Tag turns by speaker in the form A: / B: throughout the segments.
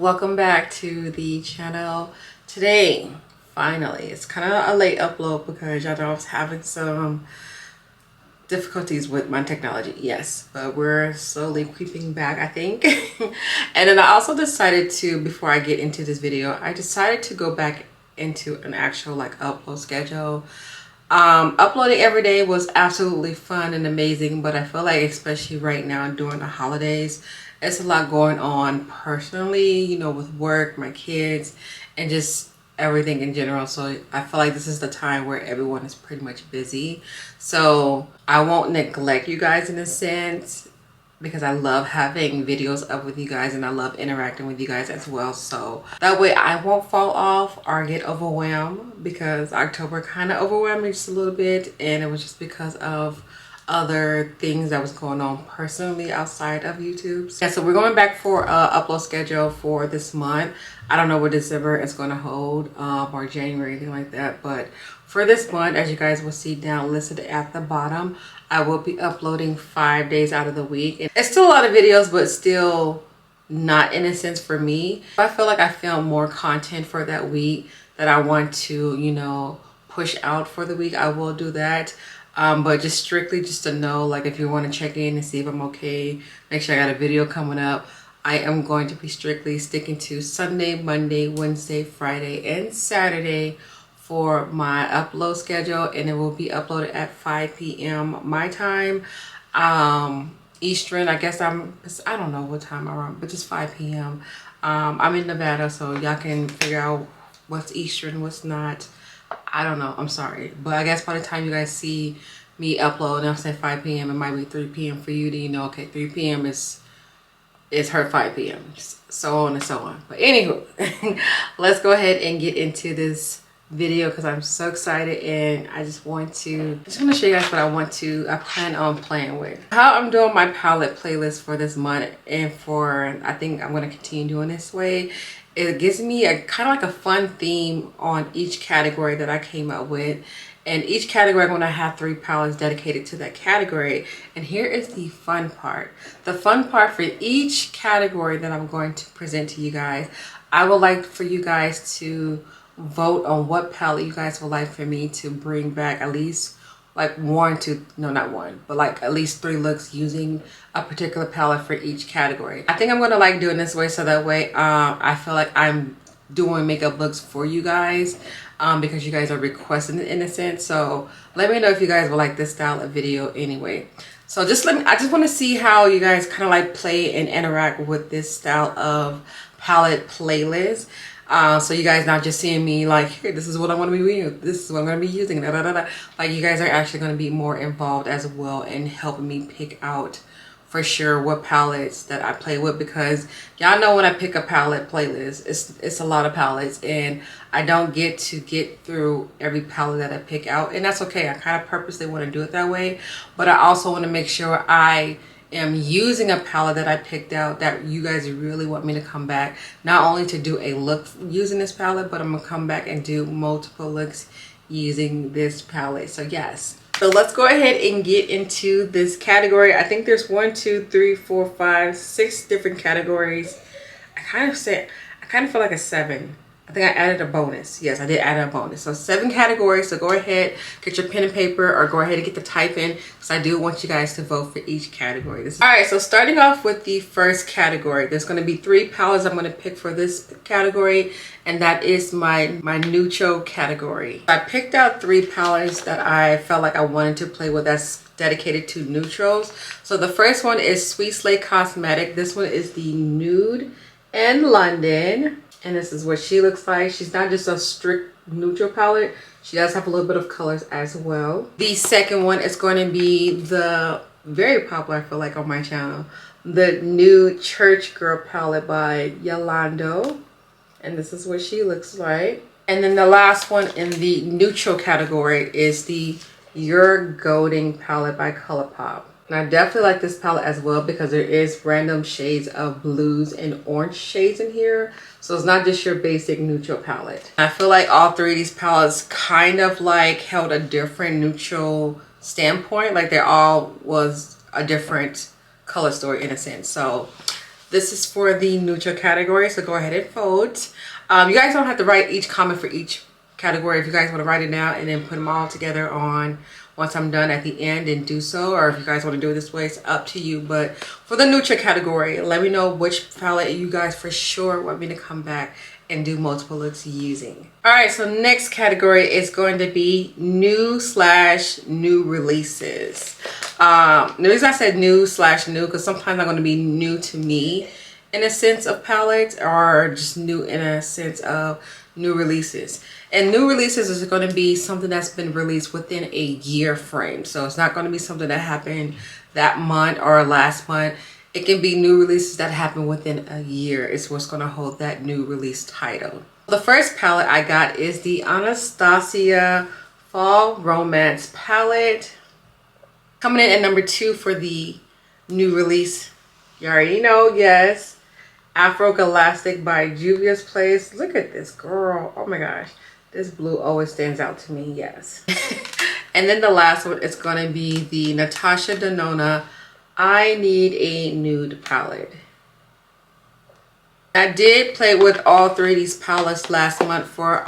A: welcome back to the channel. Today, finally, it's kind of a late upload because y'all know I was having some difficulties with my technology, yes, but we're slowly creeping back, I think. And then I also decided to, before I get into this video, I decided to go back into an actual upload schedule. Uploading every day was absolutely fun and amazing, but I feel like especially right now during the holidays, it's a lot going on personally, you know, with work, my kids, and just everything in general. So I feel like this is the time where everyone is pretty much busy. So I won't neglect you guys in a sense, because I love having videos up with you guys and I love interacting with you guys as well. So that way I won't fall off or get overwhelmed, because October kind of overwhelmed me just a little bit, and it was just because of other things that was going on personally outside of YouTube. Yeah, so we're going back for upload schedule for this month. I don't know what December is going to hold, or January, anything like that, but for this month, as you guys will see down listed at the bottom, I will be uploading 5 days out of the week. And it's still a lot of videos, but still not in a sense for me. I feel like I filmed more content for that week that I want to, you know, push out for the week. I will do that. But just strictly just to know, like, if you want to check in and see if I'm okay, make sure I got a video coming up, I am going to be strictly sticking to Sunday, Monday, Wednesday, Friday, and Saturday for my upload schedule, and it will be uploaded at 5 p.m. my time, Eastern. I guess I don't know what time I'm on, but just 5 p.m. I'm in Nevada, so y'all can figure out what's Eastern, what's not. I don't know, I'm sorry, but I guess by the time you guys see me upload and I'll say 5 p.m. it might be 3 p.m. for you, to, you know, okay, 3 p.m. is her 5 p.m. so on and so on. But anywho, let's go ahead and get into this video because I'm so excited, and I just want to show you guys what I plan on playing with. How I'm doing my palette playlist for this month, and I think I'm going to continue doing this way. It gives me a kind of like a fun theme on each category that I came up with. And each category, I'm going to have 3 palettes dedicated to that category. And here is the fun part. The fun part for each category that I'm going to present to you guys, I would like for you guys to vote on what palette you guys would like for me to bring back, at least like at least 3 looks using a particular palette for each category. I think I'm going to like doing this way, so that way I feel like I'm doing makeup looks for you guys, because you guys are requesting it in a sense. So let me know if you guys would like this style of video anyway. So I just want to see how you guys kind of like play and interact with this style of palette playlist. So you guys not just seeing me like, here, this is what I'm going to be using, this is what I'm going to be using, da, da, da, da. Like, you guys are actually going to be more involved as well in helping me pick out for sure what palettes that I play with, because y'all know when I pick a palette playlist, it's a lot of palettes, and I don't get through every palette that I pick out, and that's okay. I kind of purposely want to do it that way, but I also want to make sure I am using a palette that I picked out that you guys really want me to come back, not only to do a look using this palette, but I'm gonna come back and do multiple looks using this palette. So yes, so let's go ahead and get into this category. I think there's 1, 2, 3, 4, 5, 6 different categories. I kind of feel like a 7. I think I added a bonus. Yes, I did add a bonus. So 7 categories. So go ahead, get your pen and paper, or go ahead and get the type in, because I do want you guys to vote for each category. All right, so starting off with the first category, there's going to be 3 palettes I'm going to pick for this category, and that is my neutral category. I picked out 3 palettes that I felt like I wanted to play with that's dedicated to neutrals. So the first one is Sweet Slay Cosmetic. This one is the Nude in London. And this is what she looks like. She's not just a strict neutral palette. She does have a little bit of colors as well. The second one is going to be the very popular, I feel like, on my channel, the Nude Church Girl palette by Yolando. And this is what she looks like. And then the last one in the neutral category is the You're Golding palette by ColourPop. And I definitely like this palette as well, because there is random shades of blues and orange shades in here. So it's not just your basic neutral palette. I feel like all 3 of these palettes kind of like held a different neutral standpoint. Like they all was a different color story in a sense. So This is for the neutral category, so go ahead and vote. You guys don't have to write each comment for each category. If you guys want to write it down and then put them all together on once I'm done at the end, and do so, or if you guys want to do it this way, it's up to you. But for the neutral category, let me know which palette you guys for sure want me to come back and do multiple looks using. All right, so next category is going to be new/new releases. The reason I said new/new, because sometimes they're going to be new to me in a sense of palettes, or just new in a sense of new releases. And new releases is going to be something that's been released within a year frame. So it's not going to be something that happened that month or last month. It can be new releases that happen within a year. It's what's going to hold that new release title. The first palette I got is the Anastasia Fall Romance palette. Coming in at number 2 for the new release. You already know, yes. Afro Galactic by Juvia's Place. Look at this girl. Oh my gosh. This blue always stands out to me, yes. And then the last one is going to be the Natasha Denona I Need a Nude palette. I did play with all 3 of these palettes last month for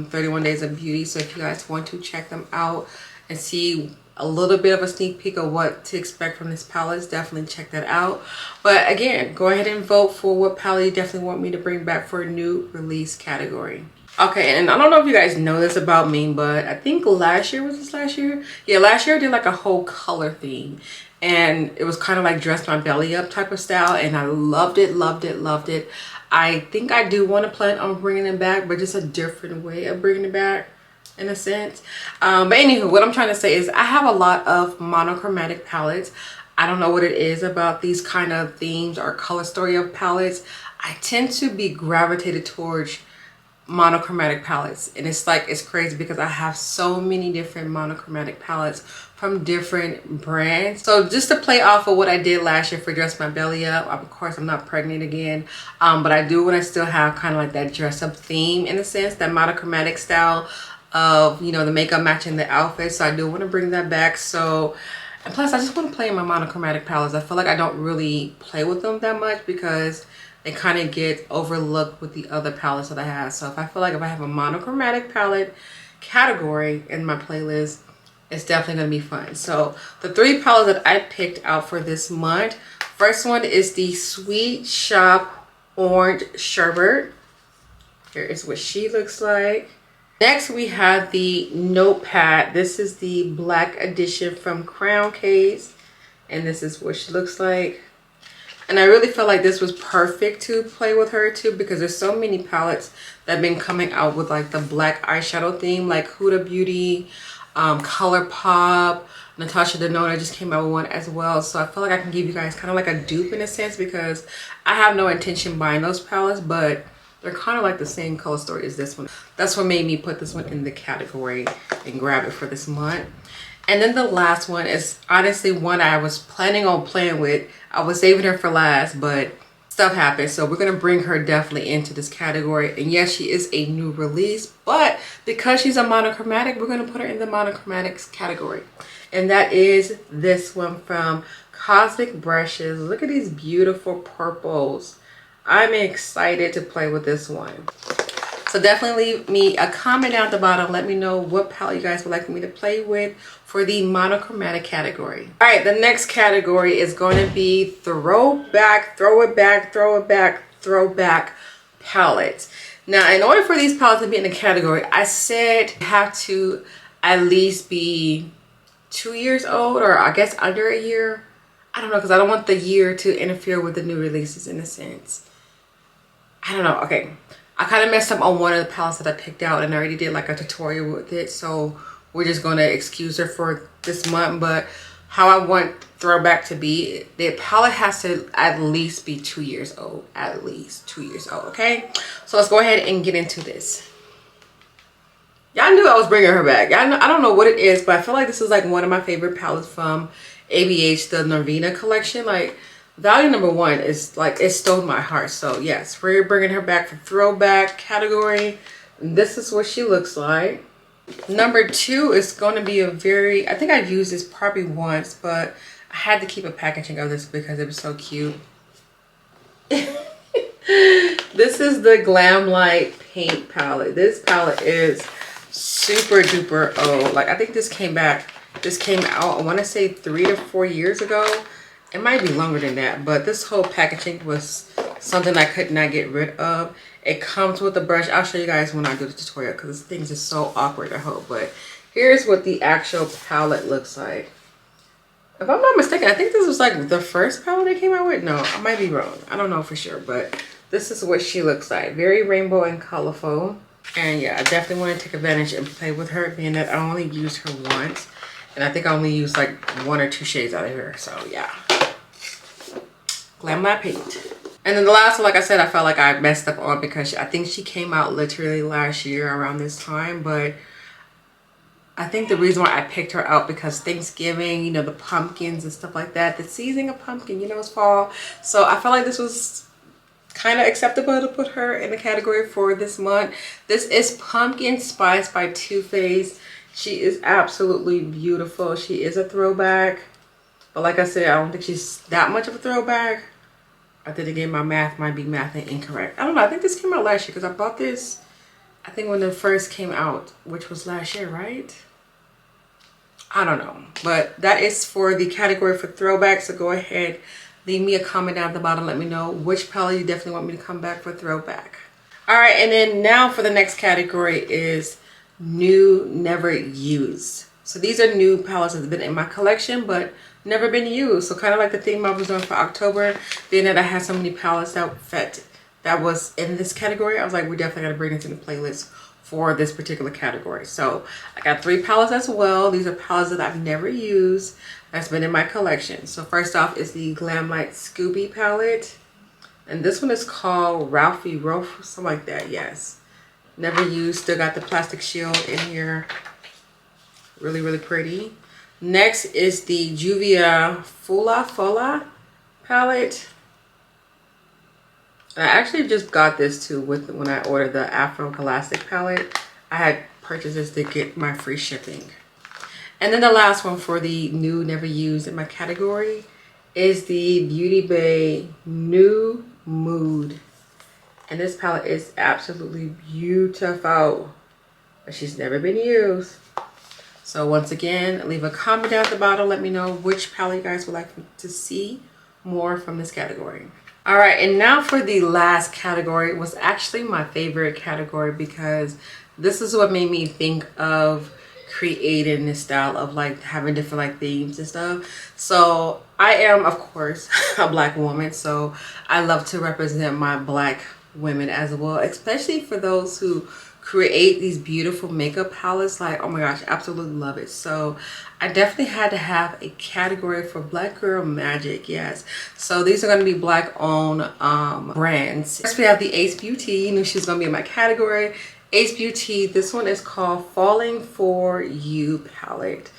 A: 31 Days of Beauty. So if you guys want to check them out and see a little bit of a sneak peek of what to expect from this palette, definitely check that out. But again, go ahead and vote for what palette you definitely want me to bring back for a new release category. Okay, and I don't know if you guys know this about me, but I think last year, was this last year? Yeah, last year I did like a whole color theme. And it was kind of like dress my belly up type of style. And I loved it, loved it, loved it. I think I do want to plan on bringing it back, but just a different way of bringing it back in a sense. But anywho, what I'm trying to say is I have a lot of monochromatic palettes. I don't know what it is about these kind of themes or color story of palettes. I tend to be gravitated towards monochromatic palettes, and it's like, it's crazy because I have so many different monochromatic palettes from different brands. So just to play off of what I did last year for Dress My Belly Up, of course I'm not pregnant again, but I do want to still have kind of like that dress up theme in a sense, that monochromatic style of, you know, the makeup matching the outfit. So I do want to bring that back. So, and plus I just want to play in my monochromatic palettes. I feel like I don't really play with them that much because they kind of get overlooked with the other palettes that I have. So if I feel like if I have a monochromatic palette category in my playlist, it's definitely going to be fun. So the 3 palettes that I picked out for this month, first one is the Sweet Shop Orange Sherbet. Here is what she looks like. Next we have the Notepad. This is the black edition from Crown Case, and this is what she looks like. And I really felt like this was perfect to play with her too, because there's so many palettes that have been coming out with like the black eyeshadow theme, like Huda Beauty, ColourPop, Natasha Denona just came out with one as well. So I feel like I can give you guys kind of like a dupe in a sense, because I have no intention buying those palettes, but they're kind of like the same color story as this one. That's what made me put this one in the category and grab it for this month. And then the last one is honestly one I was planning on playing with. I was saving her for last, but stuff happened. So we're going to bring her definitely into this category. And yes, she is a new release, but because she's a monochromatic, we're going to put her in the monochromatics category. And that is this one from Cosmic Brushes. Look at these beautiful purples. I'm excited to play with this one. So definitely leave me a comment down at the bottom. Let me know what palette you guys would like me to play with for the monochromatic category. All right, the next category is going to be Throwback palettes. Now, in order for these palettes to be in the category, I said you have to at least be 2 years old, or I guess under a year. I don't know, because I don't want the year to interfere with the new releases in a sense. I don't know. Okay. I kind of messed up on one of the palettes that I picked out, and I already did like a tutorial with it. So we're just going to excuse her for this month. But how I want Throwback to be, the palette has to at least be 2 years old. At least 2 years old. Okay. So let's go ahead and get into this. Y'all knew I was bringing her back. I don't know what it is, but I feel like this is like one of my favorite palettes from ABH, the Norvina collection. Like, value number 1 is like, it stole my heart. So yes, we're bringing her back for Throwback category. And this is what she looks like. Number 2 is going to be a very, I think I've used this probably once, but I had to keep a packaging of this because it was so cute. This is the Glam Light paint palette. This palette is super duper old. Like, I think this came out, I want to say 3 to 4 years ago. It might be longer than that, but this whole packaging was something I could not get rid of. It comes with a brush. I'll show you guys when I do the tutorial because this thing is so awkward to hold. But here's what the actual palette looks like. If I'm not mistaken, I think this was like the first palette they came out with. No, I might be wrong. I don't know for sure, but this is what she looks like. Very rainbow and colorful. And yeah, I definitely want to take advantage and play with her, being that I only used her once. And I think I only used like 1 or 2 shades out of her. So yeah. Glam Light paint. And then the last one, like I said, I felt like I messed up on because I think she came out literally last year around this time. But I think the reason why I picked her out because Thanksgiving, you know, the pumpkins and stuff like that. The season of pumpkin, you know, it's fall. So I felt like this was kind of acceptable to put her in the category for this month. This is Pumpkin Spice by Too Faced. She is absolutely beautiful. She is a throwback. But like I said, I don't think she's that much of a throwback. I think again, my math might be mathing incorrect. I don't know. I think this came out last year because I bought this, I think when it first came out, which was last year, right? I don't know. But that is for the category for throwback. So go ahead, leave me a comment down at the bottom. Let me know which palette you definitely want me to come back for throwback. All right, and then now for the next category is new, never used. So these are new palettes that have been in my collection, but never been used. So kind of like the theme I was doing for October, being that I had so many palettes that was in this category, I was like, we definitely got to bring this in the playlist for this particular category. So I got 3 palettes as well. These are palettes that I've never used that's been in my collection. So first off is the Glam Light Scooby palette. And this one is called Ralphie Rolf, something like that, yes. Never used, still got the plastic shield in here. Really, really pretty. Next is the Juvia Fula Fola palette. And I actually just got this too when I ordered the Afro Classic palette. I had purchased this to get my free shipping. And then the last one for the new, never used in my category is the Beauty Bay New Mood. And this palette is absolutely beautiful, but she's never been used. So once again, leave a comment down at the bottom. Let me know which palette you guys would like to see more from this category. All right, and now for the last category. It was actually my favorite category because this is what made me think of creating this style of like having different like themes and stuff. So I am, of course, a Black woman, so I love to represent my Black women as well, especially for those who create these beautiful makeup palettes. Like, oh my gosh, absolutely love it. So I definitely had to have a category for Black girl magic. Yes, so these are going to be Black owned brands. First we have the Ace Beauty. You knew she's going to be in my category. Ace Beauty, this one is called Falling For You palette.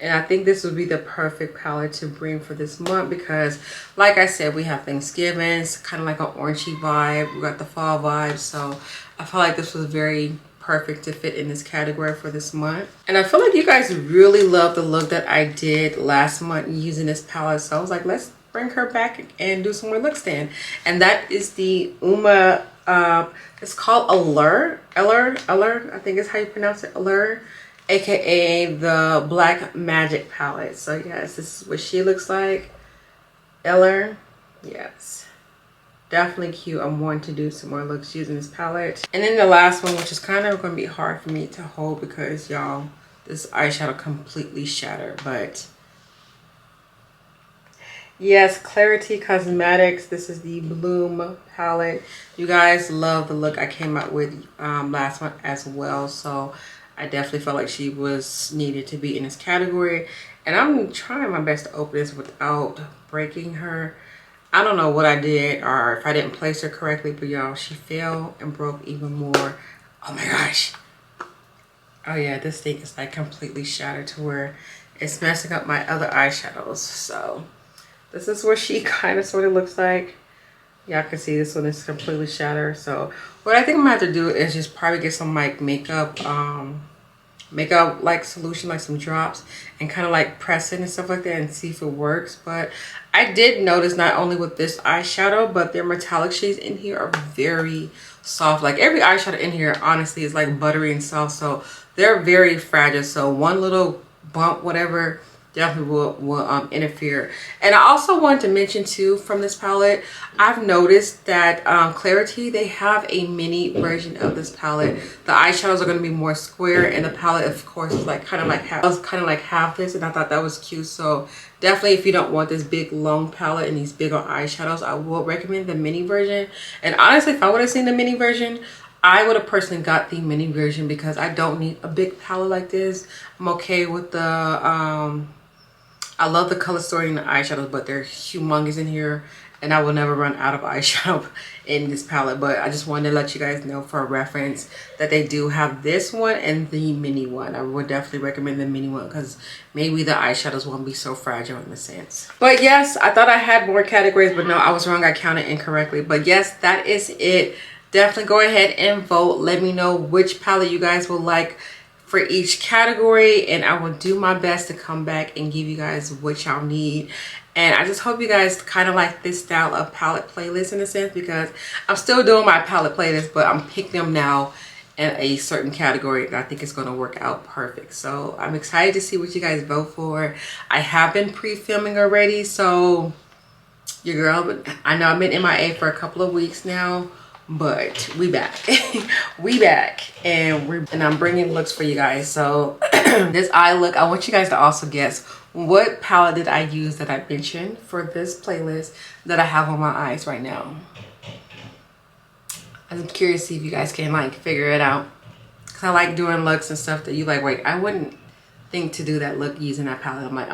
A: And I think this would be the perfect palette to bring for this month because, like I said, we have Thanksgiving. It's kind of like an orangey vibe. We got the fall vibe. So I felt like this was very perfect to fit in this category for this month. And I feel like you guys really love the look that I did last month using this palette. So I was like, let's bring her back and do some more looks then. And that is the Uma, it's called Allure, I think is how you pronounce it, Allure. AKA the Black Magic palette. So yes, this is what she looks like. Eller, yes, definitely cute. I'm wanting to do some more looks using this palette. And then the last one, which is kind of going to be hard for me to hold because y'all, this eyeshadow completely shattered. But yes, Clarity Cosmetics, this is the Bloom palette. You guys love the look I came out with last month as well. So I definitely felt like she was needed to be in this category. And I'm trying my best to open this without breaking her. I don't know what I did or if I didn't place her correctly, but y'all, she fell and broke even more. Oh my gosh. Oh yeah, this thing is like completely shattered to where it's messing up my other eyeshadows. So this is what she kind of sort of looks like. Y'all can see this one is completely shattered. So what I think I'm gonna have to do is just probably get some like makeup makeup like solution, like some drops, and kind of like press it and stuff like that and see if it works. But I did notice not only with this eyeshadow, but their metallic shades in here are very soft. Like every eyeshadow in here honestly is like buttery and soft, so they're very fragile. So one little bump, whatever, definitely will interfere. And I also wanted to mention too, from this palette, I've noticed that Clarity, they have a mini version of this palette. The eyeshadows are going to be more square, and the palette of course is like kind of like half this, and I thought that was cute. So definitely, if you don't want this big long palette and these bigger eyeshadows, I will recommend the mini version. And honestly, if I would have seen the mini version, I would have personally got the mini version because I don't need a big palette like this. I'm okay with the I love the color story in the eyeshadows, but they're humongous in here, and I will never run out of eyeshadow in this palette. But I just wanted to let you guys know for a reference that they do have this one and the mini one. I would definitely recommend the mini one because maybe the eyeshadows won't be so fragile in a sense. But yes, I thought I had more categories, but no, I was wrong. I counted incorrectly. But yes, that is it. Definitely go ahead and vote. Let me know which palette you guys would like for each category, and I will do my best to come back and give you guys what y'all need. And I just hope you guys kind of like this style of palette playlist in a sense, because I'm still doing my palette playlist, but I'm picking them now in a certain category, and I think it's going to work out perfect. So I'm excited to see what you guys vote for. I have been pre-filming already, so your girl, I know I've been MIA for a couple of weeks now, but we back. We back, and I'm bringing looks for you guys. So this eye look, I want you guys to also guess what palette did I use that I mentioned for this playlist that I have on my eyes right now. I'm curious to see if you guys can like figure it out, because I like doing looks and stuff that you like, wait, I wouldn't think to do that look using that palette. I'm like,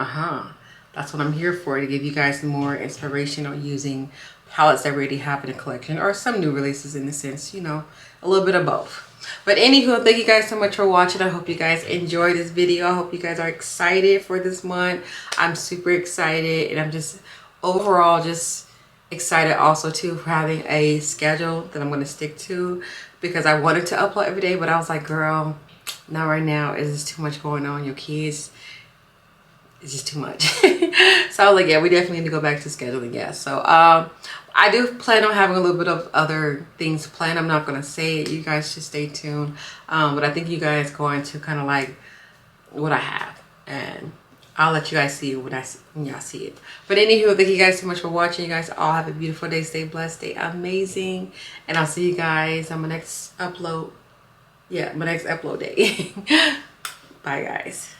A: that's what I'm here for, to give you guys more inspiration on using palettes that we already have in a collection, or some new releases in a sense, you know, a little bit of both. But anywho, thank you guys so much for watching. I hope you guys enjoyed this video. I hope you guys are excited for this month. I'm super excited, and I'm just overall just excited also too for having a schedule that I'm going to stick to, because I wanted to upload every day, but I was like, girl, not right now. It's just too much going on. Your kids, it's just too much. So I was like, yeah, we definitely need to go back to scheduling. Yeah, so I do plan on having a little bit of other things planned. I'm not going to say it. You guys should stay tuned. But I think you guys going to kind of like what I have, and I'll let you guys see when y'all see it. But anywho, thank you guys so much for watching. You guys all have a beautiful day. Stay blessed, stay amazing, and I'll see you guys on my next upload. Yeah, my next upload day. Bye guys.